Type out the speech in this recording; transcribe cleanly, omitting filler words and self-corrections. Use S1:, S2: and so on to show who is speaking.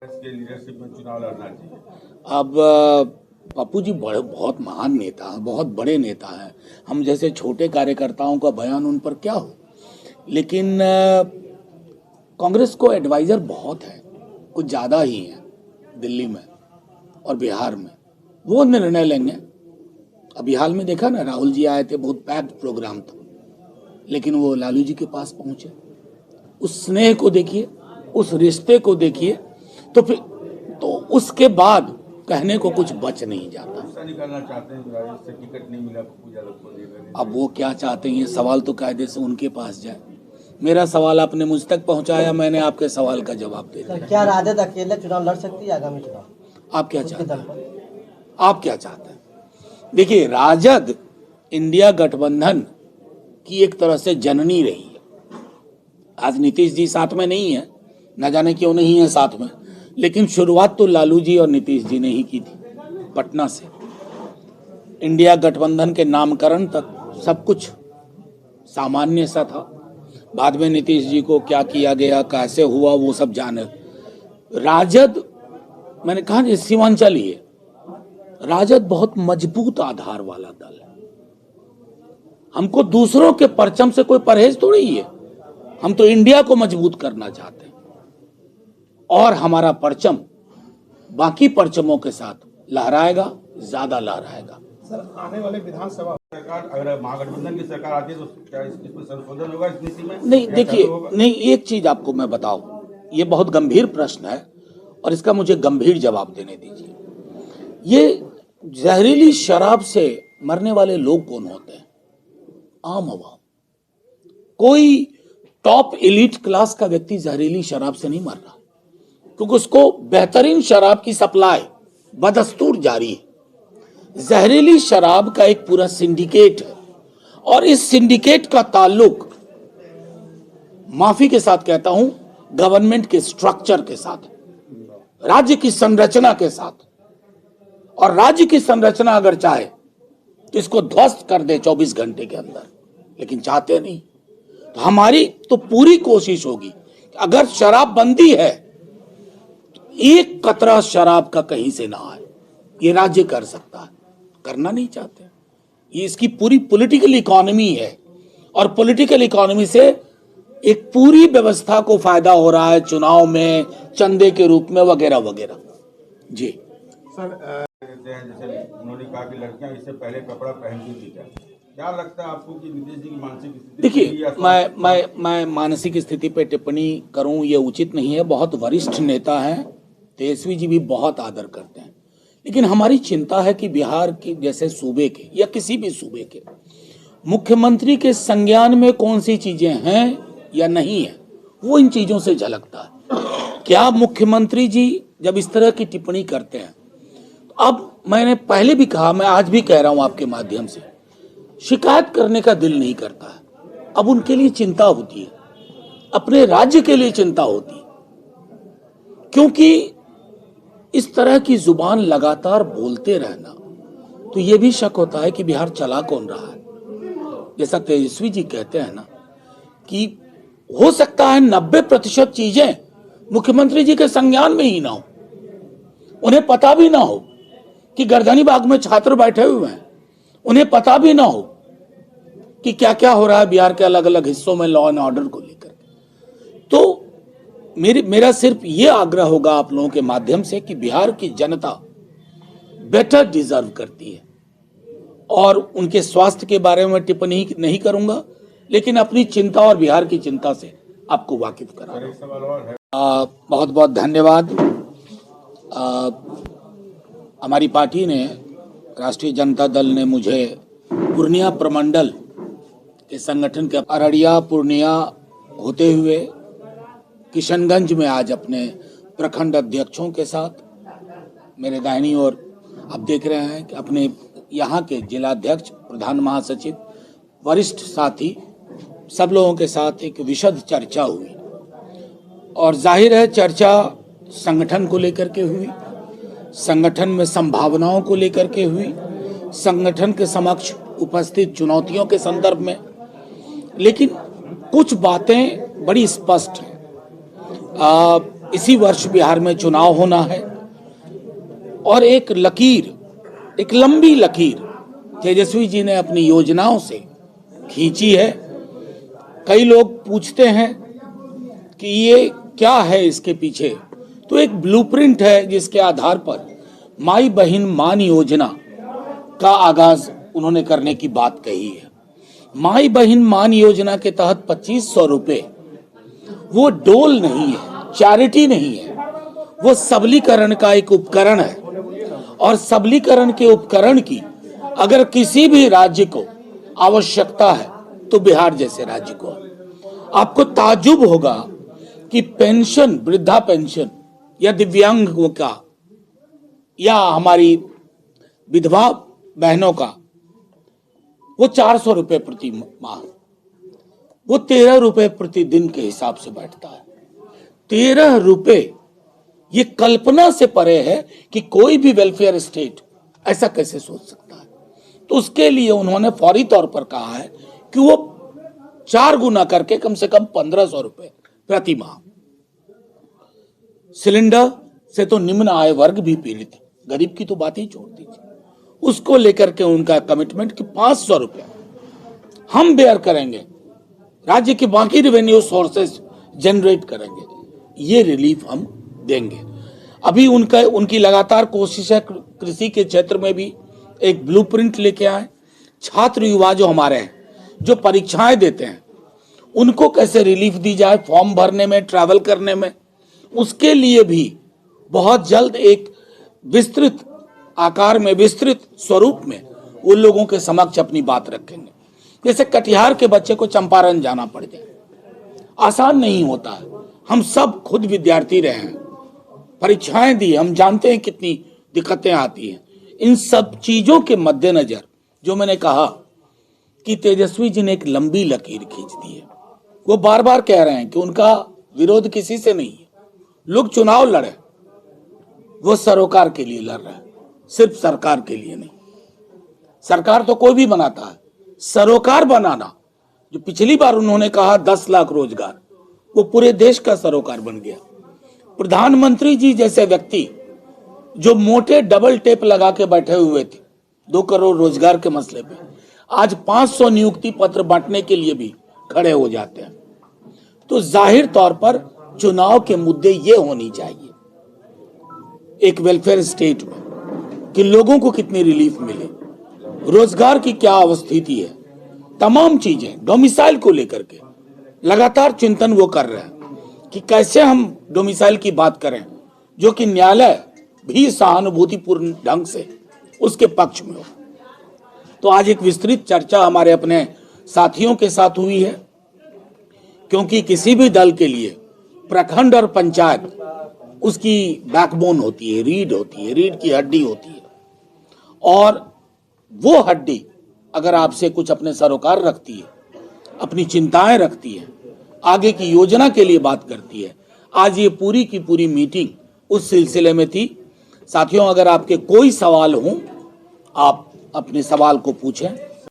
S1: के लीडरशिप में चुनाव लड़ना चाहिए।
S2: अब पप्पू जी बहुत महान नेता हैं, बहुत बड़े नेता हैं। हम जैसे छोटे कार्यकर्ताओं का बयान उन पर क्या हो, लेकिन कांग्रेस को एडवाइज़र बहुत है, कुछ ज़्यादा ही है दिल्ली में और बिहार में। वो निर्णय लेंगे। अभी हाल में देखा ना, राहुल जी आए थे, बहुत पैक्ड प्रोग्राम था, लेकिन वो लालू जी के पास पहुंचे। उस स्नेह को देखिए, उस रिश्ते को देखिए, तो फिर तो उसके बाद कहने को कुछ बच नहीं जाता।
S1: गुस्सा निकालना चाहते हैं, राजस्थान से टिकट नहीं मिला पप्पू यादव को लेकर।
S2: अब वो क्या चाहते हैं, ये सवाल तो कायदे से उनके पास जाए। मेरा सवाल आपने मुझ तक पहुंचाया, मैंने आपके सवाल का जवाब दे दिया।
S3: क्या राजद अकेले चुनाव लड़ सकती है आगामी चुनाव?
S2: आप क्या चाहते हैं? आप क्या चाहते हैं? देखिए, राजद इंडिया गठबंधन की एक तरह से जननी रही है। आज नीतीश जी साथ में नहीं है, न जाने क्यों नहीं है साथ में, लेकिन शुरुआत तो लालू जी और नीतीश जी ने ही की थी। पटना से इंडिया गठबंधन के नामकरण तक सब कुछ सामान्य सा था। बाद में नीतीश जी को क्या किया गया, कैसे हुआ, वो सब जाने। राजद, मैंने कहा ये सीमांचल ही है। राजद बहुत मजबूत आधार वाला दल है। हमको दूसरों के परचम से कोई परहेज थोड़ी है। हम तो इंडिया को मजबूत करना चाहते हैं, और हमारा परचम बाकी परचमों के साथ लहराएगा, ज्यादा लहराएगा।
S1: सर, आने वाले विधानसभा सरकार, अगर महागठबंधन की सरकार आती है तो क्या इसमें संशोधन होगा इस नीति में?
S2: नहीं, देखिए, नहीं, एक चीज आपको मैं बताऊं, ये बहुत गंभीर प्रश्न है और इसका मुझे गंभीर जवाब देने दीजिए। ये जहरीली शराब से मरने वाले लोग कौन होते हैं? आम आवाम। कोई टॉप एलिट क्लास का व्यक्ति जहरीली शराब से नहीं मर रहा, क्योंकि उसको बेहतरीन शराब की सप्लाई बदस्तूर जारी है। जहरीली शराब का एक पूरा सिंडिकेट है, और इस सिंडिकेट का ताल्लुक, माफी के साथ कहता हूं, गवर्नमेंट के स्ट्रक्चर के साथ, राज्य की संरचना के साथ। और राज्य की संरचना अगर चाहे तो इसको ध्वस्त कर दे 24 घंटे के अंदर, लेकिन चाहते नहीं। तो हमारी तो पूरी कोशिश होगी, अगर शराब बंदी है तो एक कतरा शराब का कहीं से ना आए। ये राज्य कर सकता है, करना नहीं चाहते। ये इसकी पूरी पॉलिटिकल इकोनॉमी है, और पॉलिटिकल इकोनॉमी से एक पूरी व्यवस्था को फायदा हो रहा है, चुनाव में चंदे के रूप में वगैरह वगैरह। जी
S1: सर, जैसे उन्होंने कहा कि लड़कियां इससे पहले कपड़ा पहनती थी, क्या लगता है आपको कि नीतीश जी की मानसिक स्थिति?
S2: देखिए, मैं मानसिक स्थिति पे टिप्पणी करूं ये उचित नहीं है। बहुत वरिष्ठ नेता हैं, तेजस्वी जी भी बहुत आदर करते हैं, लेकिन हमारी चिंता है कि बिहार के जैसे सूबे के या किसी भी सूबे के मुख्यमंत्री के संज्ञान में कौन सी चीजें हैं या नहीं है, वो इन चीजों से झलकता है। क्या मुख्यमंत्री जी जब इस तरह की टिप्पणी करते हैं, अब मैंने पहले भी कहा, मैं आज भी कह रहा हूं आपके माध्यम से, शिकायत करने का दिल नहीं करता है। अब उनके लिए चिंता होती है, अपने राज्य के लिए चिंता होती है, क्योंकि इस तरह की जुबान लगातार बोलते रहना, तो ये भी शक होता है कि बिहार चला कौन रहा है। जैसा तेजस्वी जी कहते हैं ना, कि हो सकता है 90% चीजें मुख्यमंत्री जी के संज्ञान में ही ना हो, उन्हें पता भी ना हो कि गर्दनी बाग में छात्र बैठे हुए हैं, उन्हें पता भी ना हो कि क्या क्या हो रहा है बिहार के अलग अलग हिस्सों में लॉ एंड ऑर्डर को लेकर। तो मेरा सिर्फ ये आग्रह होगा आप लोगों के माध्यम से कि बिहार की जनता बेटर डिजर्व करती है, और उनके स्वास्थ्य के बारे में टिप्पणी नहीं करूंगा, लेकिन अपनी चिंता और बिहार की चिंता से आपको वाकिफ करा रहा हूं। बहुत बहुत धन्यवाद। हमारी पार्टी ने, राष्ट्रीय जनता दल ने मुझे पूर्णिया प्रमंडल के संगठन के अररिया पूर्णिया होते हुए किशनगंज में आज अपने प्रखंड अध्यक्षों के साथ, मेरे दाहिनी ओर आप देख रहे हैं कि अपने यहाँ के जिलाध्यक्ष, प्रधान महासचिव, वरिष्ठ साथी, सब लोगों के साथ एक विशद चर्चा हुई। और जाहिर है चर्चा संगठन को लेकर के हुई, संगठन में संभावनाओं को लेकर के हुई, संगठन के समक्ष उपस्थित चुनौतियों के संदर्भ में, लेकिन कुछ बातें बड़ी स्पष्ट हैं। इसी वर्ष बिहार में चुनाव होना है और एक लकीर, एक लंबी लकीर तेजस्वी जी ने अपनी योजनाओं से खींची है। कई लोग पूछते हैं कि ये क्या है इसके पीछे, तो एक ब्लूप्रिंट है जिसके आधार पर माई बहन मान योजना का आगाज उन्होंने करने की बात कही है। माई बहन मान योजना के तहत 2500 रुपए वो डोल नहीं है, चैरिटी नहीं है, वो सबलीकरण का एक उपकरण है। और सबलीकरण के उपकरण की अगर किसी भी राज्य को आवश्यकता है तो बिहार जैसे राज्य को। आपको ताज्जुब होगा कि पेंशन, वृद्धा पेंशन या दिव्यांगों का या हमारी विधवा बहनों का वो 400 रुपए प्रति माह, वो 13 रुपए प्रति दिन के हिसाब से बैठता है। 13 रुपए, ये कल्पना से परे है कि कोई भी वेलफेयर स्टेट ऐसा कैसे सोच सकता है। तो उसके लिए उन्होंने फौरी तौर पर कहा है कि वो 4 गुना करके कम से कम 1500 रुपए प्रति माह। सिलेंडर से तो निम्न आय वर्ग भी पीड़ित है, गरीब की तो बात ही छोड़ दीजिए। उसको लेकर के उनका कमिटमेंट कि 500 रुपए हम बेयर करेंगे, राज्य के बाकी रेवेन्यू सोर्सेस जनरेट करेंगे, ये रिलीफ हम देंगे। अभी उनकी लगातार कोशिश है कृषि के क्षेत्र में भी एक ब्लूप्रिंट लेके आए। छात्र युवा जो हमारे हैं, जो परीक्षाएं देते हैं, उनको कैसे रिलीफ दी जाए फॉर्म भरने में, ट्रैवल करने में, उसके लिए भी बहुत जल्द एक विस्तृत आकार में, विस्तृत स्वरूप में उन लोगों के समक्ष अपनी बात रखेंगे। जैसे कटिहार के बच्चे को चंपारण जाना पड़ जाए, आसान नहीं होता है। हम सब खुद विद्यार्थी रहे हैं, परीक्षाएं दी, हम जानते हैं कितनी दिक्कतें आती हैं। इन सब चीजों के मद्देनजर जो मैंने कहा कि तेजस्वी जी ने एक लंबी लकीर खींच दी है। वो बार बार कह रहे हैं कि उनका विरोध किसी से नहीं है, लोग चुनाव लड़े, वो सरोकार के लिए लड़ रहे हैं, सिर्फ सरकार के लिए नहीं। सरकार तो कोई भी बनाता है, सरोकार बनाना, जो पिछली बार उन्होंने कहा 10 लाख रोजगार, वो पूरे देश का सरोकार बन गया। प्रधानमंत्री जी जैसे व्यक्ति जो मोटे डबल टेप लगा के बैठे हुए थे 2 करोड़ रोजगार के मसले पे, आज 500 नियुक्ति पत्र बांटने के लिए भी खड़े हो जाते हैं। तो जाहिर तौर पर चुनाव के मुद्दे ये होनी चाहिए एक वेलफेयर स्टेट में कि लोगों को कितनी रिलीफ मिले, रोजगार की क्या अवस्थिति है, तमाम चीजें डोमिसाइल को लेकर के लगातार चिंतन वो कर रहे हैं कि कैसे हम डोमिसाइल की बात करें जो कि न्यायालय भी सहानुभूतिपूर्ण ढंग से उसके पक्ष में हो। तो आज एक विस्तृत चर्चा हमारे अपने साथियों के साथ हुई है, क्योंकि किसी भी दल के लिए प्रखंड और पंचायत उसकी बैकबोन होती है, रीढ़ होती है, रीढ़ की हड्डी होती है। और वो हड्डी अगर आपसे कुछ अपने सरोकार रखती है, अपनी चिंताएं रखती है, आगे की योजना के लिए बात करती है, आज ये पूरी की पूरी मीटिंग उस सिलसिले में थी। साथियों, अगर आपके कोई सवाल हो, आप अपने सवाल को पूछें।